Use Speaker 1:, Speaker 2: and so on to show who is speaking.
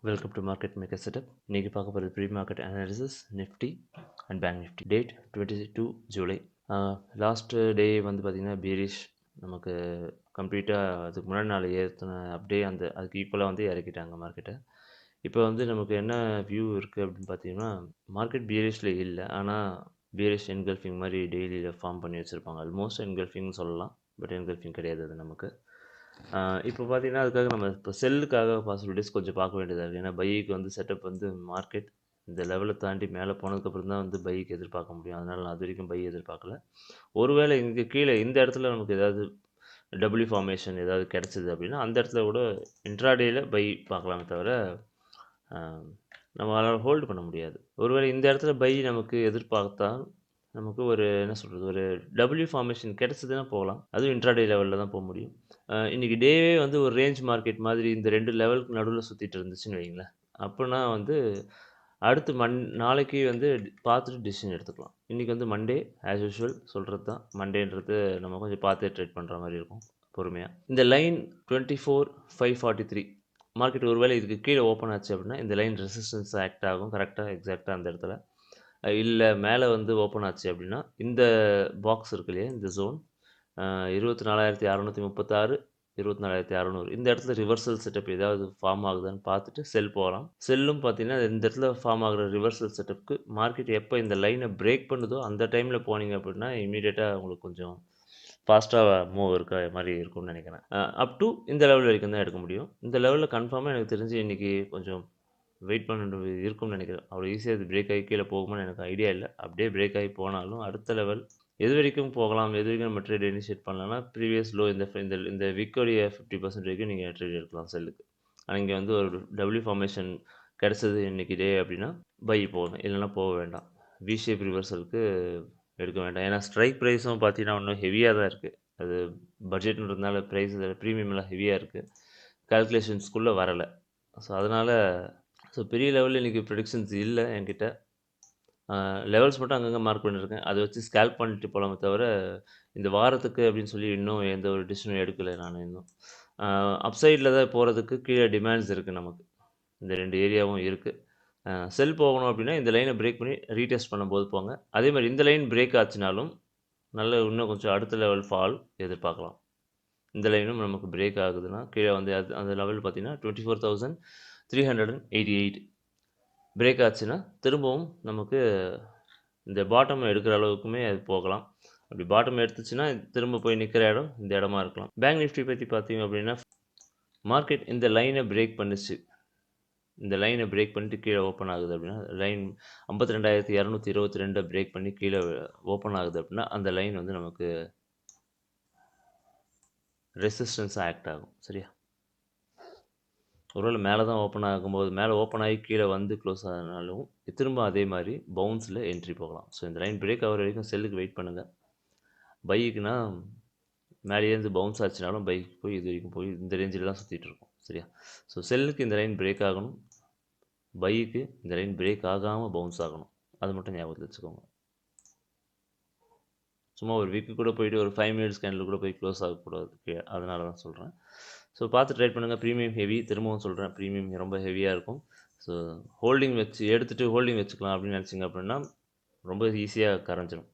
Speaker 1: Welcome to Market Maker Setup. இன்னைக்கு பார்க்க போகிறது pre market analysis Nifty and bank Nifty. Date 22 July. Last day வந்து பார்த்திங்கன்னா பீரிஷ் நமக்கு கம்ப்ளீட்டாக அதுக்கு முன்னாடி நாள் ஏற்றின அப்படியே அதுக்கு ஈக்குவலாக வந்து இறக்கிட்டாங்க மார்க்கெட்டை. இப்போ வந்து நமக்கு என்ன வியூ இருக்குது அப்படின்னு பார்த்தீங்கன்னா, மார்க்கெட் பீரிஷில் இல்லை, ஆனால் பீரிஷ் என்கல்ஃபிங் மாதிரி டெய்லியில் ஃபார்ம் பண்ணி வச்சுருப்பாங்க. ஆல்மோஸ்ட் என்கல்ஃபிங்னு சொல்லலாம், பட் என்கல்ஃபிங் கிடையாது அது நமக்கு. இப்போ பார்த்தீங்கன்னா அதுக்காக நம்ம இப்போ செல்லுக்காக பாசிபிலிட்டிஸ் கொஞ்சம் பார்க்க வேண்டியதாக இருக்குது. ஏன்னா பைக்கு வந்து செட்டப் வந்து மார்க்கெட் இந்த லெவலை தாண்டி மேலே போனதுக்கப்புறம் தான் வந்து பைக்கு எதிர்பார்க்க முடியும். அதனால் நான் அது வரைக்கும் பை எதிர்பார்க்கல. ஒருவேளை இங்கே கீழே இந்த இடத்துல நமக்கு ஏதாவது டபிள்யூ ஃபார்மேஷன் ஏதாவது கிடச்சிது அப்படின்னா அந்த இடத்துல கூட இன்ட்ராடேயில் பை பார்க்கலாமே தவிர நம்மளால் ஹோல்டு பண்ண முடியாது. ஒருவேளை இந்த இடத்துல பை நமக்கு எதிர்பார்த்தா நமக்கு ஒரு என்ன சொல்கிறது, ஒரு டபிள்யூ ஃபார்மேஷன் கிடச்சிதுன்னா போகலாம். அதுவும் இன்ட்ராடே லெவலில் தான் போக முடியும். இன்றைக்கி டேவே வந்து ஒரு ரேஞ்ச் மார்க்கெட் மாதிரி இந்த 2 லெவலுக்கு நடுவில் சுற்றிட்டு இருந்துச்சுன்னு வைங்களேன். அப்படின்னா வந்து அடுத்து நாளைக்கு வந்து பார்த்துட்டு டிசிஷன் எடுத்துக்கலாம். இன்றைக்கி வந்து மண்டே ஆஸ் யூஷுவல் சொல்கிறது தான். மண்டேன்றது நம்ம கொஞ்சம் பார்த்து ட்ரேட் பண்ணுற மாதிரி இருக்கும் பொறுமையாக. இந்த லைன் 24,543 மார்க்கெட் ஒருவேளை இதுக்கு கீழே ஓப்பன் ஆச்சு அப்படின்னா இந்த லைன் ரெசிஸ்டன்ஸ் ஆக்ட் ஆகும் கரெக்டாக எக்ஸாக்டாக அந்த இடத்துல. இல்லை மேலே வந்து ஓப்பன் ஆச்சு அப்படின்னா இந்த பாக்ஸ் இருக்கு இல்லையா, இந்த ஜோன் 24,636 24,600 இந்த இடத்துல ரிவர்சல் செட்டப் ஏதாவது ஃபார்ம் ஆகுதான்னு பார்த்துட்டு செல் போகலாம். செல்லும் பார்த்தீங்கன்னா இந்த இடத்துல ஃபார்ம் ஆகிற ரிவர்சல் செட்டப்புக்கு மார்க்கெட் எப்போ இந்த லைனை பிரேக் பண்ணுதோ அந்த டைமில் போனீங்க அப்படின்னா இமீடியட்டாக உங்களுக்கு கொஞ்சம் ஃபாஸ்ட்டாக மூவ் இருக்க மாதிரி இருக்கும்னு நினைக்கிறேன். அப் டு இந்த லெவல் வரைக்கும் தான் எடுக்க முடியும். இந்த லெவலில் கன்ஃபார்மாக எனக்கு தெரிஞ்சு இன்றைக்கி கொஞ்சம் வெயிட் பண்ணிட்டு இருக்கும்னு நினைக்கிறேன். அவ்வளோ ஈஸியாக அது பிரேக் ஆகி கீழே போகுமான்னு எனக்கு ஐடியா இல்லை. அப்படியே பிரேக் ஆகி போனாலும் அடுத்த லெவல் எது வரைக்கும் போகலாம், எது வரைக்கும் நம்ம ட்ரேட் இனிஷியேட் பண்ணலாம்னா ப்ரீவியஸ் லோ இந்த இந்த வீக்கோடைய 50% வரைக்கும் நீங்கள் ட்ரேட் எடுக்கலாம் செல்லுக்கு. ஆனால் இங்கே வந்து ஒரு டபிள்யூ ஃபார்மேஷன் கிடச்சது இன்றைக்கி டே அப்படின்னா பை போகணும், இல்லைன்னா போக வேண்டாம். வி ஷேப் ரிவர்சலுக்கு எடுக்க வேண்டாம். ஏன்னா ஸ்ட்ரைக் ப்ரைஸும் பார்த்தீங்கன்னா இன்னும் ஹெவியாக தான் இருக்குது. அது பட்ஜெட்ன்றதுனால ப்ரைஸ் ப்ரீமியம்லாம் ஹெவியாக இருக்குது, கால்குலேஷன்ஸ்குள்ளே வரலை. ஸோ அதனால் பெரிய லெவலில் இன்றைக்கி ப்ரெடிக்ஷன்ஸ் இல்லை என்கிட்ட. லெவல்ஸ் மட்டும் அங்கங்கே மார்க் பண்ணியிருக்கேன். அதை வச்சு ஸ்கேல்ப் பண்ணிட்டு போகலாமே தவிர இந்த வாரத்துக்கு அப்படின்னு சொல்லி இன்னும் எந்த ஒரு டிசிஷனும் எடுக்கலை நான் இன்னும். அப்சைடில் தான் போகிறதுக்கு கீழே டிமாண்ட்ஸ் இருக்குது நமக்கு. இந்த 2 ஏரியாவும் இருக்குது. செல் போகணும் அப்படின்னா இந்த லைனை பிரேக் பண்ணி ரீடெஸ்ட் பண்ணும்போது போங்க. அதே மாதிரி இந்த லைன் பிரேக் ஆச்சுனாலும் இன்னும் கொஞ்சம் அடுத்த லெவல் ஃபால் எதிர்பார்க்கலாம். இந்த லைனும் நமக்கு பிரேக் ஆகுதுன்னா கீழே வந்து அந்த லெவல் பார்த்தீங்கன்னா 24,388 பிரேக் ஆச்சுன்னா திரும்பவும் நமக்கு இந்த பாட்டம் எடுக்கிற அளவுக்குமே அது போகலாம். அப்படி பாட்டம் எடுத்துச்சுன்னா திரும்ப போய் நிற்கிற இடம் இந்த இடமா இருக்கலாம். பேங்க் நிஃப்டி பற்றி பார்த்தீங்க அப்படின்னா மார்க்கெட் இந்த லைனை பிரேக் பண்ணிச்சு. இந்த லைனை பிரேக் பண்ணிட்டு கீழே ஓப்பன் ஆகுது அப்படின்னா லைன் 52,222 பிரேக் பண்ணி கீழே ஓப்பன் ஆகுது அப்படின்னா அந்த லைன் வந்து நமக்கு ரெசிஸ்டன்ஸாக ஆக்ட் ஆகும். சரியா? ஒருவேளை மேலே தான் ஓப்பன் ஆகும்போது மேலே ஓப்பன் ஆகி கீழே வந்து க்ளோஸ் ஆகினாலும் திரும்ப அதே மாதிரி பவுன்ஸில் என்ட்ரி போகலாம். ஸோ இந்த லைன் பிரேக் ஆகிற வரைக்கும் செல்லுக்கு வெயிட் பண்ணுங்கள். பைக்குனா மேலேருந்து பவுன்ஸ் ஆச்சுனாலும் பைக்கு போய் இது வரைக்கும் போய் இந்த ரேஞ்சில் தான் சுற்றிட்டு இருக்கும். சரியா? ஸோ செல்லுக்கு இந்த லைன் பிரேக் ஆகணும், பைக்கு இந்த லைன் பிரேக் ஆகாமல் பவுன்ஸ் ஆகணும். அது மட்டும் ஞாபகத்தில் வச்சுக்கோங்க. சும்மா ஒரு வீக்கு கூட போயிட்டு ஒரு 5 மினிட்ஸ் கேண்டில் கூட போய் க்ளோஸ் ஆகக்கூடாது. அதனால தான் சொல்கிறேன். ஸோ பார்த்து ட்ரேட் பண்ணுங்கள். ப்ரீமியம் ஹெவி, திரும்பவும் சொல்கிறேன், ப்ரீமியம் ரொம்ப ஹெவியாக இருக்கும். ஸோ ஹோல்டிங் வச்சுக்கலாம் அப்படின்னு நினச்சிங்க அப்படின்னா ரொம்ப ஈஸியாக கரைஞ்சிடும்.